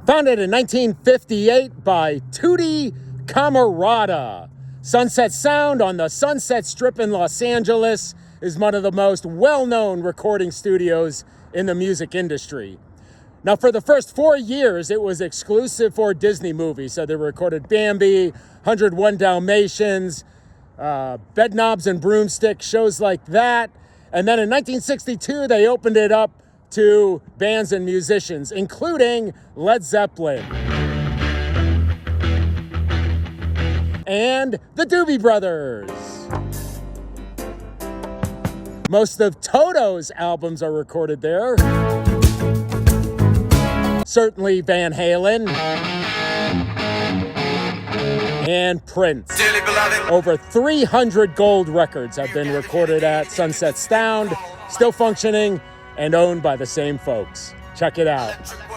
Founded in 1958 by Tutti Camarata. Sunset Sound on the Sunset Strip in Los Angeles is one of the most well-known recording studios in the music industry. Now, for the first 4 years, it was exclusive for Disney movies. So they recorded Bambi, 101 Dalmatians, Bedknobs and Broomsticks, shows like that. And then in 1962, they opened it up to bands and musicians, including Led Zeppelin and the Doobie Brothers. Most of Toto's albums are recorded there. Certainly Van Halen and Prince. Over 300 gold records have been recorded at Sunset Sound, still functioning and owned by the same folks. Check it out.